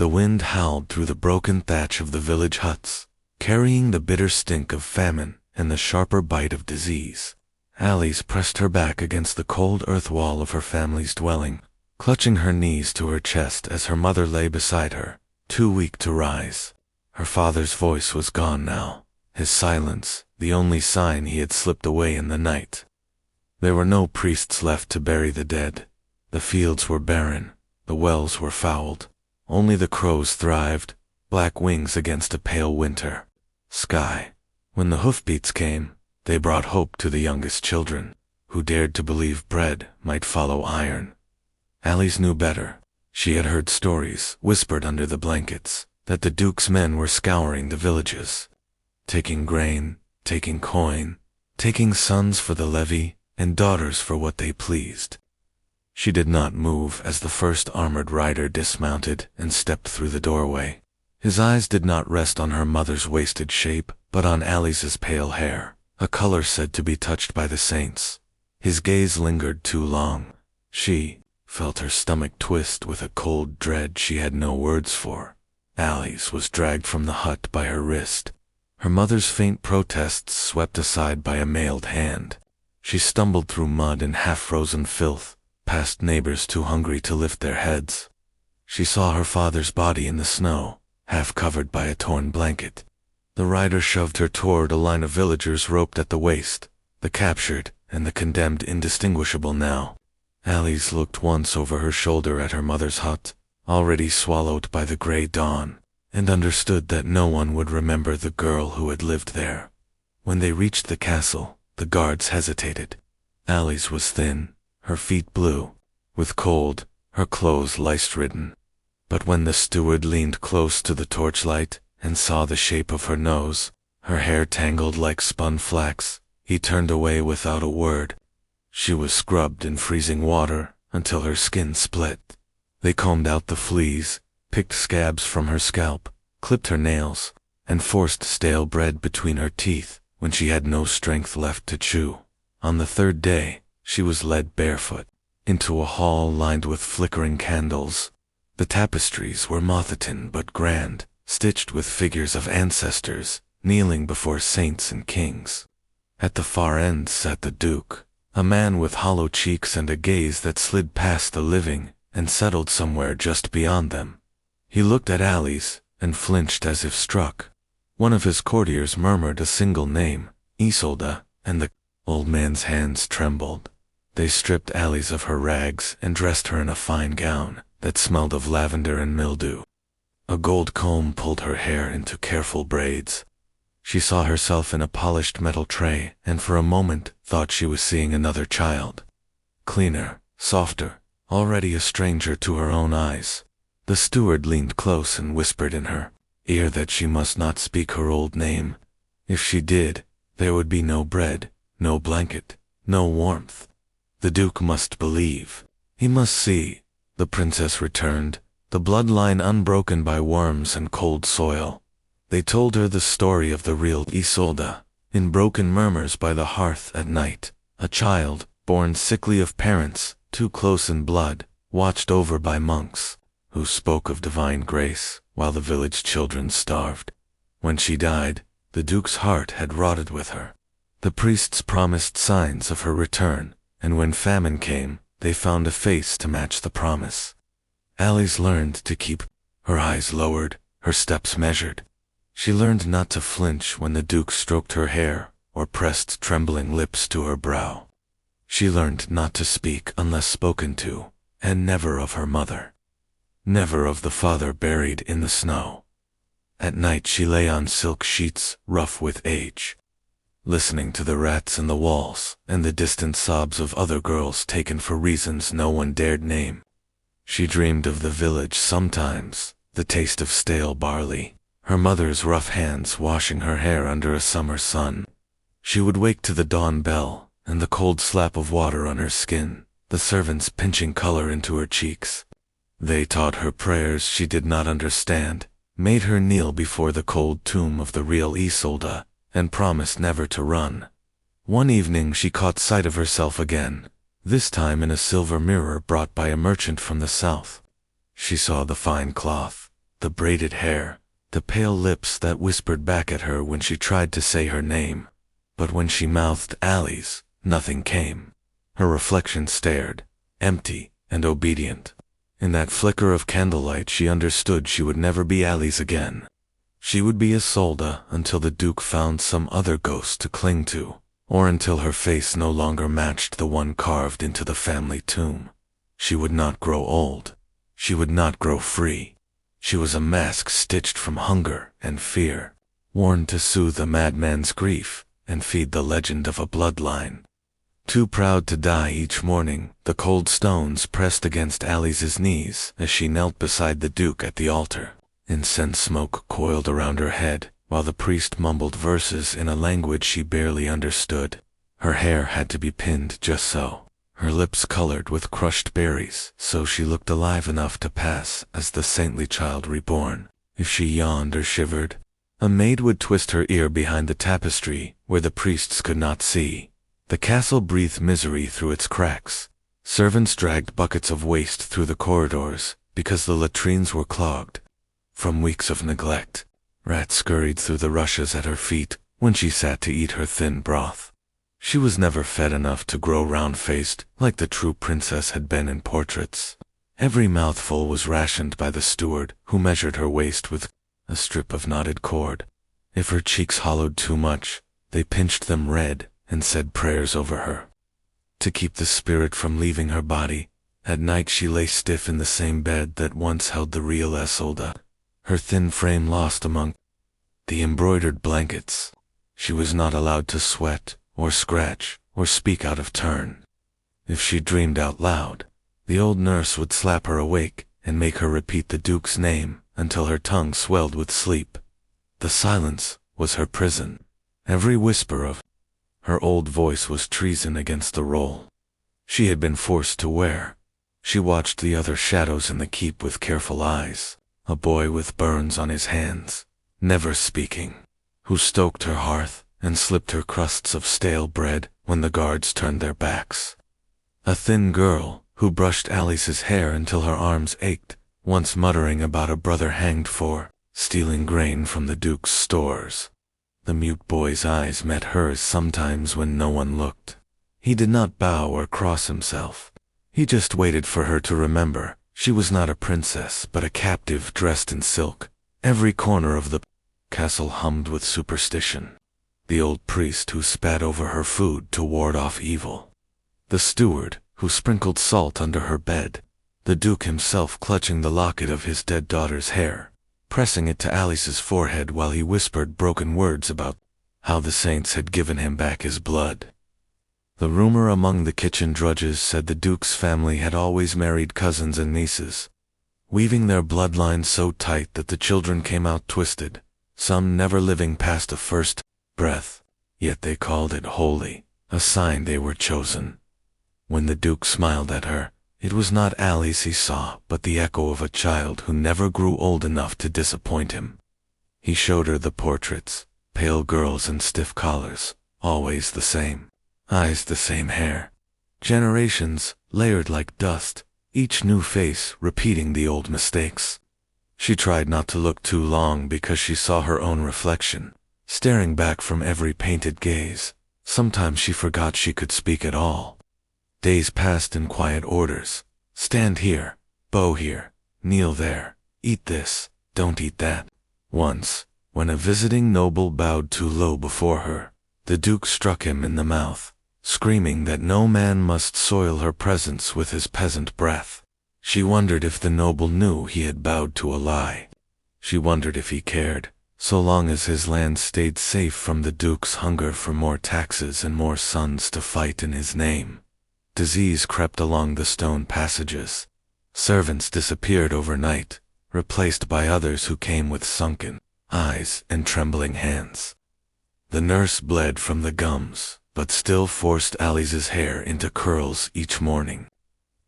The wind howled through the broken thatch of the village huts, carrying the bitter stink of famine and the sharper bite of disease. Alice pressed her back against the cold earth wall of her family's dwelling, clutching her knees to her chest as her mother lay beside her, too weak to rise. Her father's voice was gone now, his silence the only sign he had slipped away in the night. There were no priests left to bury the dead. The fields were barren, the wells were fouled. Only the crows thrived, black wings against a pale winter sky. When the hoofbeats came, they brought hope to the youngest children, who dared to believe bread might follow iron. Alice knew better. She had heard stories, whispered under the blankets, that the Duke's men were scouring the villages, taking grain, taking coin, taking sons for the levy, and daughters for what they pleased. She did not move as the first armored rider dismounted and stepped through the doorway. His eyes did not rest on her mother's wasted shape, but on Alice's pale hair, a color said to be touched by the saints. His gaze lingered too long. She felt her stomach twist with a cold dread she had no words for. Alice was dragged from the hut by her wrist, her mother's faint protests swept aside by a mailed hand. She stumbled through mud and half-frozen filth, past neighbors too hungry to lift their heads. She saw her father's body in the snow, half covered by a torn blanket. The rider shoved her toward a line of villagers roped at the waist, the captured and the condemned indistinguishable now. Alice looked once over her shoulder at her mother's hut, already swallowed by the gray dawn, and understood that no one would remember the girl who had lived there. When they reached the castle, the guards hesitated. Alice was thin, her feet blue, with cold, her clothes lice-ridden. But when the steward leaned close to the torchlight and saw the shape of her nose, her hair tangled like spun flax, he turned away without a word. She was scrubbed in freezing water until her skin split. They combed out the fleas, picked scabs from her scalp, clipped her nails, and forced stale bread between her teeth when she had no strength left to chew. On the third day, she was led barefoot into a hall lined with flickering candles. The tapestries were moth-eaten but grand, stitched with figures of ancestors kneeling before saints and kings. At the far end sat the Duke, a man with hollow cheeks and a gaze that slid past the living and settled somewhere just beyond them. He looked at Alice and flinched as if struck. One of his courtiers murmured a single name, Isolde, and the old man's hands trembled. They stripped Alice of her rags and dressed her in a fine gown that smelled of lavender and mildew. A gold comb pulled her hair into careful braids. She saw herself in a polished metal tray and for a moment thought she was seeing another child. Cleaner, softer, already a stranger to her own eyes. The steward leaned close and whispered in her ear that she must not speak her old name. If she did, there would be no bread, no blanket, no warmth. The Duke must believe. He must see. The princess returned, the bloodline unbroken by worms and cold soil. They told her the story of the real Isolde, in broken murmurs by the hearth at night, a child, born sickly of parents, too close in blood, watched over by monks, who spoke of divine grace while the village children starved. When she died, the Duke's heart had rotted with her. The priests promised signs of her return, and when famine came, they found a face to match the promise. Alice learned to keep her eyes lowered, her steps measured. She learned not to flinch when the Duke stroked her hair or pressed trembling lips to her brow. She learned not to speak unless spoken to, and never of her mother. Never of the father buried in the snow. At night she lay on silk sheets rough with age, listening to the rats in the walls and the distant sobs of other girls taken for reasons no one dared name. She dreamed of the village sometimes, the taste of stale barley, her mother's rough hands washing her hair under a summer sun. She would wake to the dawn bell and the cold slap of water on her skin, the servants pinching color into her cheeks. They taught her prayers she did not understand, made her kneel before the cold tomb of the real Isolde, and promised never to run. One evening she caught sight of herself again, this time in a silver mirror brought by a merchant from the south. She saw the fine cloth, The braided hair, the pale lips that whispered back at her when she tried to say her name. But when she mouthed Allie's, nothing came. Her reflection stared, empty and obedient. In that flicker of candlelight she understood she would never be Allie's again. She would be Isolde until the Duke found some other ghost to cling to, or until her face no longer matched the one carved into the family tomb. She would not grow old. She would not grow free. She was a mask stitched from hunger and fear, worn to soothe a madman's grief and feed the legend of a bloodline. Too proud to die each morning, the cold stones pressed against Allie's knees as she knelt beside the Duke at the altar. Incense smoke coiled around her head, while the priest mumbled verses in a language she barely understood. Her hair had to be pinned just so, her lips colored with crushed berries, so she looked alive enough to pass as the saintly child reborn. If she yawned or shivered, a maid would twist her ear behind the tapestry where the priests could not see. The castle breathed misery through its cracks. Servants dragged buckets of waste through the corridors because the latrines were clogged. From weeks of neglect, rats scurried through the rushes at her feet when she sat to eat her thin broth. She was never fed enough to grow round-faced like the true princess had been in portraits. Every mouthful was rationed by the steward, who measured her waist with a strip of knotted cord. If her cheeks hollowed too much, they pinched them red and said prayers over her. To keep the spirit from leaving her body, at night she lay stiff in the same bed that once held the real Isolde, her thin frame lost among the embroidered blankets. She was not allowed to sweat or scratch or speak out of turn. If she dreamed out loud, the old nurse would slap her awake and make her repeat the Duke's name until her tongue swelled with sleep. The silence was her prison. Every whisper of her old voice was treason against the role she had been forced to wear. She watched the other shadows in the keep with careful eyes. A boy with burns on his hands, never speaking, who stoked her hearth and slipped her crusts of stale bread when the guards turned their backs. A thin girl who brushed Alice's hair until her arms ached, once muttering about a brother hanged for stealing grain from the Duke's stores. The mute boy's eyes met hers sometimes when no one looked. He did not bow or cross himself. He just waited for her to remember. She was not a princess, but a captive dressed in silk. Every corner of the castle hummed with superstition. The old priest who spat over her food to ward off evil. The steward who sprinkled salt under her bed. The Duke himself clutching the locket of his dead daughter's hair, pressing it to Alice's forehead while he whispered broken words about how the saints had given him back his blood. The rumor among the kitchen drudges said the Duke's family had always married cousins and nieces, weaving their bloodlines so tight that the children came out twisted, some never living past a first breath. Yet they called it holy, a sign they were chosen. When the Duke smiled at her, it was not Alice he saw, but the echo of a child who never grew old enough to disappoint him. He showed her the portraits, pale girls in stiff collars, always the same. Eyes the same hair. Generations, layered like dust, each new face repeating the old mistakes. She tried not to look too long because she saw her own reflection, staring back from every painted gaze. Sometimes she forgot she could speak at all. Days passed in quiet orders. Stand here, bow here, kneel there, eat this, don't eat that. Once, when a visiting noble bowed too low before her, the Duke struck him in the mouth, screaming that no man must soil her presence with his peasant breath. She wondered if the noble knew he had bowed to a lie. She wondered if he cared, so long as his land stayed safe from the Duke's hunger for more taxes and more sons to fight in his name. Disease crept along the stone passages. Servants disappeared overnight, replaced by others who came with sunken eyes and trembling hands. The nurse bled from the gums, but still forced Alice's hair into curls each morning.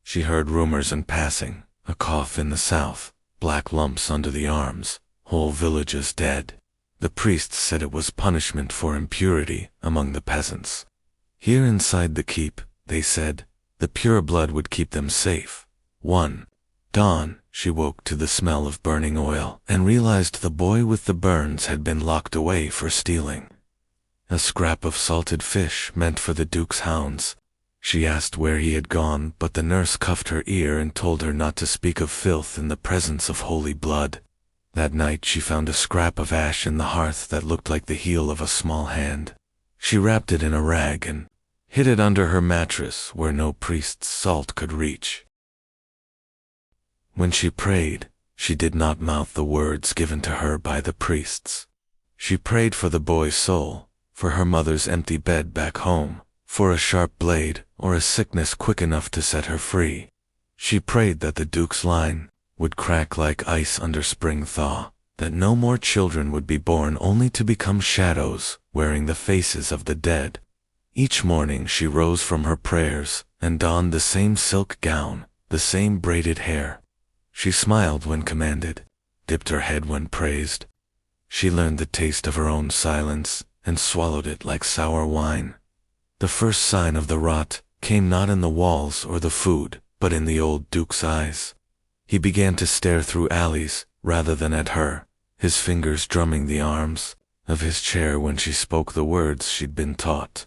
She heard rumors in passing, a cough in the south, black lumps under the arms, whole villages dead. The priests said it was punishment for impurity among the peasants. Here inside the keep, they said, the pure blood would keep them safe. 1. dawn, she woke to the smell of burning oil and realized the boy with the burns had been locked away for stealing a scrap of salted fish meant for the Duke's hounds. She asked where he had gone, but the nurse cuffed her ear and told her not to speak of filth in the presence of holy blood. That night she found a scrap of ash in the hearth that looked like the heel of a small hand. She wrapped it in a rag and hid it under her mattress where no priest's salt could reach. When she prayed, she did not mouth the words given to her by the priests. She prayed for the boy's soul, for her mother's empty bed back home, for a sharp blade or a sickness quick enough to set her free. She prayed that the Duke's line would crack like ice under spring thaw, that no more children would be born only to become shadows wearing the faces of the dead. Each morning she rose from her prayers and donned the same silk gown, the same braided hair. She smiled when commanded, dipped her head when praised. She learned the taste of her own silence and swallowed it like sour wine. The first sign of the rot came not in the walls or the food, but in the old Duke's eyes. He began to stare through alleys rather than at her, his fingers drumming the arms of his chair when she spoke the words she'd been taught.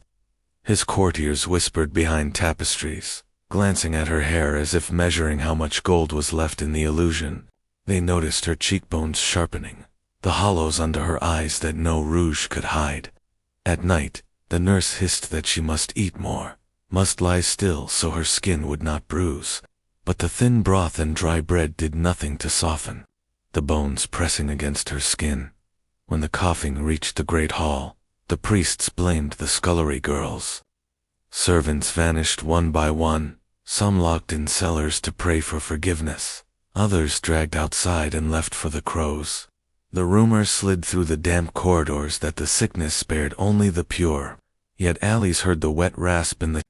His courtiers whispered behind tapestries, glancing at her hair as if measuring how much gold was left in the illusion. They noticed her cheekbones sharpening, the hollows under her eyes that no rouge could hide. At night, the nurse hissed that she must eat more, must lie still so her skin would not bruise. But the thin broth and dry bread did nothing to soften the bones pressing against her skin. When the coughing reached the great hall, the priests blamed the scullery girls. Servants vanished one by one, some locked in cellars to pray for forgiveness, others dragged outside and left for the crows. The rumor slid through the damp corridors that the sickness spared only the pure, yet Alice heard the wet rasp in the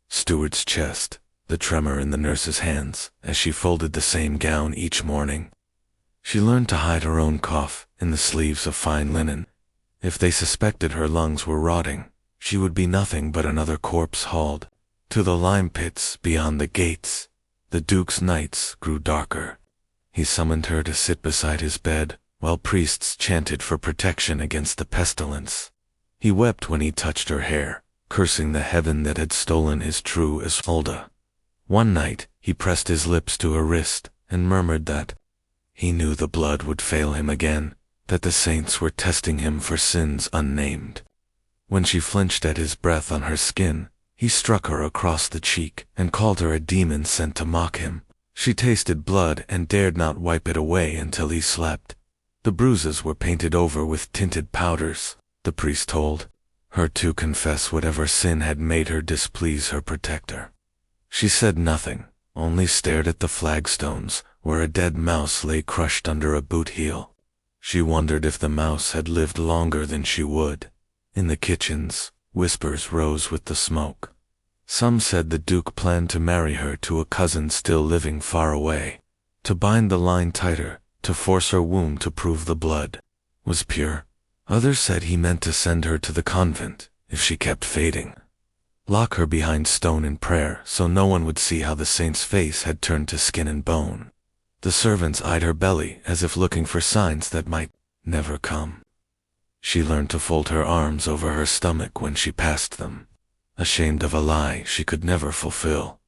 steward's chest, the tremor in the nurse's hands as she folded the same gown each morning. She learned to hide her own cough in the sleeves of fine linen. If they suspected her lungs were rotting, she would be nothing but another corpse hauled to the lime pits beyond the gates. The Duke's nights grew darker. He summoned her to sit beside his bed while priests chanted for protection against the pestilence. He wept when he touched her hair, cursing the heaven that had stolen his true Isolde. One night, he pressed his lips to her wrist and murmured that he knew the blood would fail him again, that the saints were testing him for sins unnamed. When she flinched at his breath on her skin, he struck her across the cheek and called her a demon sent to mock him. She tasted blood and dared not wipe it away until he slept. The bruises were painted over with tinted powders, the priest told her to confess whatever sin had made her displease her protector. She said nothing, only stared at the flagstones where a dead mouse lay crushed under a boot heel. She wondered if the mouse had lived longer than she would. In the kitchens, whispers rose with the smoke. Some said the Duke planned to marry her to a cousin still living far away, to bind the line tighter, to force her womb to prove the blood was pure. Others said he meant to send her to the convent if she kept fading. Lock her behind stone in prayer so no one would see how the saint's face had turned to skin and bone. The servants eyed her belly as if looking for signs that might never come. She learned to fold her arms over her stomach when she passed them, ashamed of a lie she could never fulfill.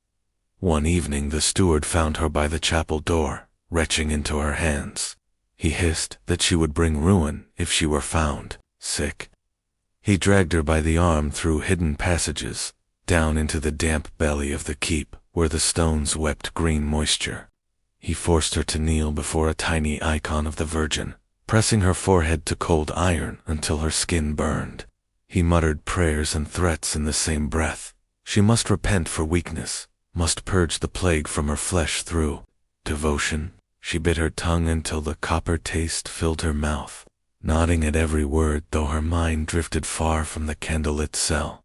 One evening the steward found her by the chapel door, retching into her hands. He hissed that she would bring ruin if she were found sick. He dragged her by the arm through hidden passages, down into the damp belly of the keep where the stones wept green moisture. He forced her to kneel before a tiny icon of the Virgin, pressing her forehead to cold iron until her skin burned. He muttered prayers and threats in the same breath. She must repent for weakness, must purge the plague from her flesh through devotion. She bit her tongue until the copper taste filled her mouth, nodding at every word though her mind drifted far from the candlelit cell.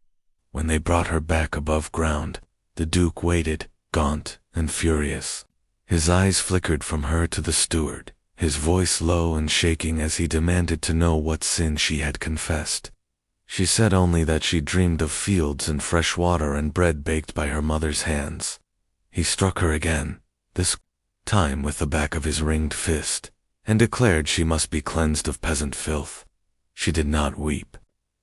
When they brought her back above ground, the Duke waited, gaunt and furious. His eyes flickered from her to the steward, his voice low and shaking as he demanded to know what sin she had confessed. She said only that she dreamed of fields and fresh water and bread baked by her mother's hands. He struck her again, this time with the back of his ringed fist, and declared she must be cleansed of peasant filth. She did not weep.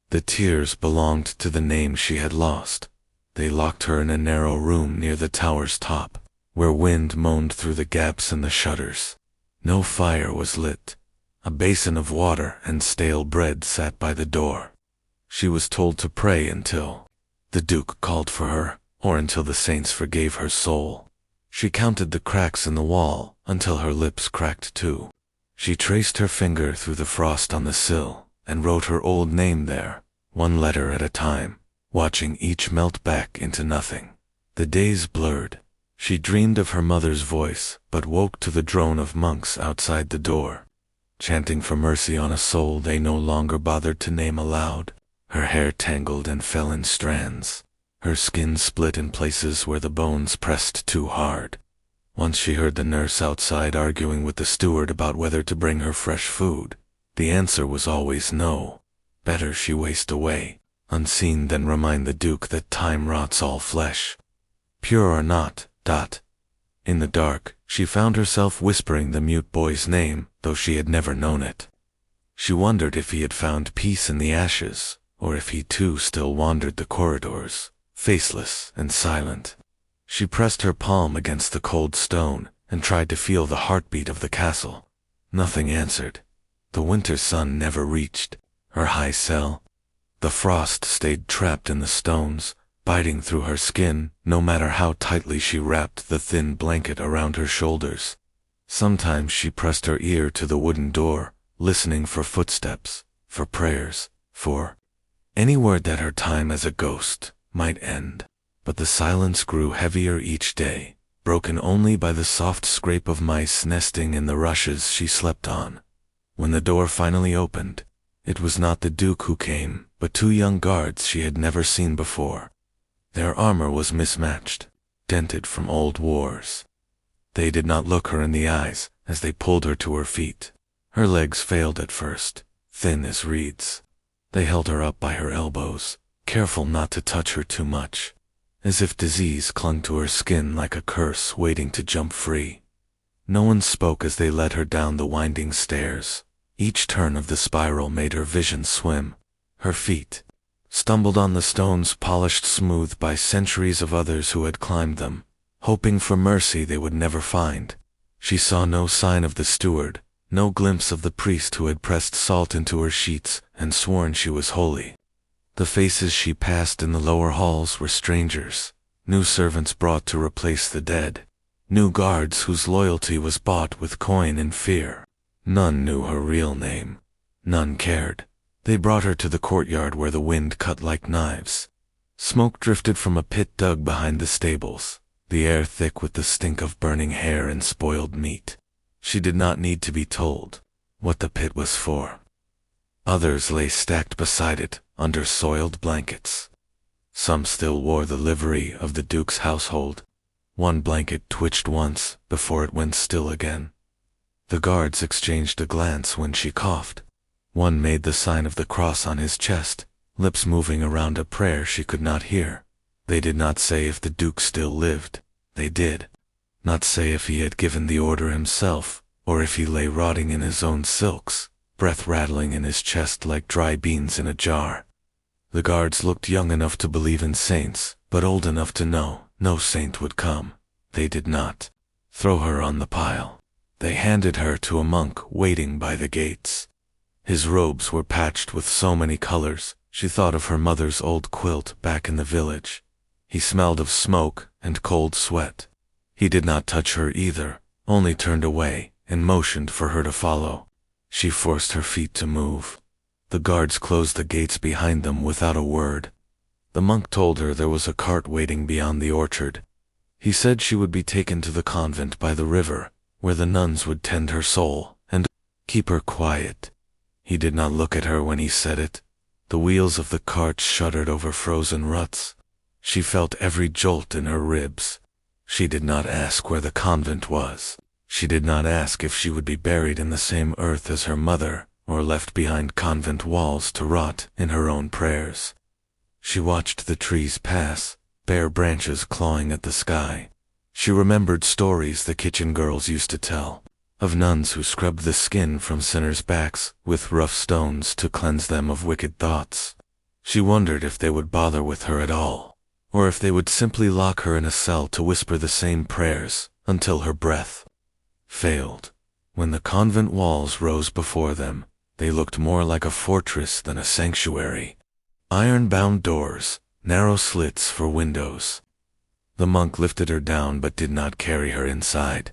The tears belonged to the name she had lost. They locked her in a narrow room near the tower's top, where wind moaned through the gaps in the shutters. No fire was lit. A basin of water and stale bread sat by the door. She was told to pray until the Duke called for her, or until the saints forgave her soul. She counted the cracks in the wall until her lips cracked too. She traced her finger through the frost on the sill and wrote her old name there, one letter at a time, watching each melt back into nothing. The days blurred. She dreamed of her mother's voice, but woke to the drone of monks outside the door, chanting for mercy on a soul they no longer bothered to name aloud. Her hair tangled and fell in strands. Her skin split in places where the bones pressed too hard. Once she heard the nurse outside arguing with the steward about whether to bring her fresh food. The answer was always no. Better she waste away, unseen, than remind the Duke that time rots all flesh. Pure or not. In the dark, she found herself whispering the mute boy's name, though she had never known it. She wondered if he had found peace in the ashes, or if he too still wandered the corridors, faceless and silent. She pressed her palm against the cold stone and tried to feel the heartbeat of the castle. Nothing answered. The winter sun never reached her high cell. The frost stayed trapped in the stones, biting through her skin, no matter how tightly she wrapped the thin blanket around her shoulders. Sometimes she pressed her ear to the wooden door, listening for footsteps, for prayers, for any word that her time as a ghost might end. But the silence grew heavier each day, broken only by the soft scrape of mice nesting in the rushes she slept on. When the door finally opened, it was not the Duke who came, but two young guards she had never seen before. Their armor was mismatched, dented from old wars. They did not look her in the eyes as they pulled her to her feet. Her legs failed at first, thin as reeds. They held her up by her elbows, careful not to touch her too much, as if disease clung to her skin like a curse waiting to jump free. No one spoke as they led her down the winding stairs. Each turn of the spiral made her vision swim. Her feet stumbled on the stones polished smooth by centuries of others who had climbed them, hoping for mercy they would never find. She saw no sign of the steward, no glimpse of the priest who had pressed salt into her sheets and sworn she was holy. The faces she passed in the lower halls were strangers, new servants brought to replace the dead, new guards whose loyalty was bought with coin and fear. None knew her real name. None cared. They brought her to the courtyard where the wind cut like knives. Smoke drifted from a pit dug behind the stables, the air thick with the stink of burning hair and spoiled meat. She did not need to be told what the pit was for. Others lay stacked beside it, under soiled blankets. Some still wore the livery of the Duke's household. One blanket twitched once before it went still again. The guards exchanged a glance when she coughed. One made the sign of the cross on his chest, lips moving around a prayer she could not hear. They did not say if the Duke still lived. They did not say if he had given the order himself, or if he lay rotting in his own silks, breath rattling in his chest like dry beans in a jar. The guards looked young enough to believe in saints, but old enough to know no saint would come. They did not throw her on the pile. They handed her to a monk waiting by the gates. His robes were patched with so many colors, she thought of her mother's old quilt back in the village. He smelled of smoke and cold sweat. He did not touch her either, only turned away and motioned for her to follow. She forced her feet to move. The guards closed the gates behind them without a word. The monk told her there was a cart waiting beyond the orchard. He said she would be taken to the convent by the river, where the nuns would tend her soul and keep her quiet. He did not look at her when he said it. The wheels of the cart shuddered over frozen ruts. She felt every jolt in her ribs. She did not ask where the convent was. She did not ask if she would be buried in the same earth as her mother, or left behind convent walls to rot in her own prayers. She watched the trees pass, bare branches clawing at the sky. She remembered stories the kitchen girls used to tell, of nuns who scrubbed the skin from sinners' backs with rough stones to cleanse them of wicked thoughts. She wondered if they would bother with her at all, or if they would simply lock her in a cell to whisper the same prayers until her breath failed. When the convent walls rose before them, they looked more like a fortress than a sanctuary. Iron-bound doors, narrow slits for windows. The monk lifted her down but did not carry her inside.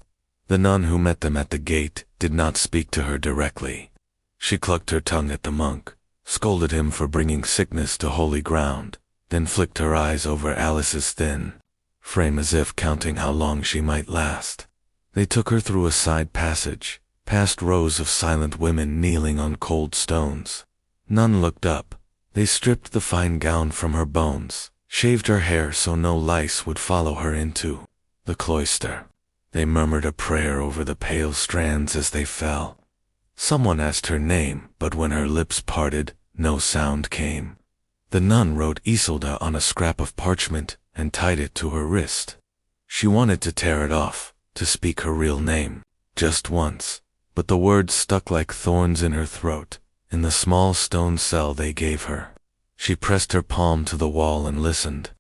The nun who met them at the gate did not speak to her directly. She clucked her tongue at the monk, scolded him for bringing sickness to holy ground, then flicked her eyes over Alice's thin frame as if counting how long she might last. They took her through a side passage, past rows of silent women kneeling on cold stones. None looked up. They stripped the fine gown from her bones, shaved her hair so no lice would follow her into the cloister. They murmured a prayer over the pale strands as they fell. Someone asked her name, but when her lips parted, no sound came. The nun wrote Isolde on a scrap of parchment and tied it to her wrist. She wanted to tear it off, to speak her real name, just once, but the words stuck like thorns in her throat, in the small stone cell they gave her. She pressed her palm to the wall and listened.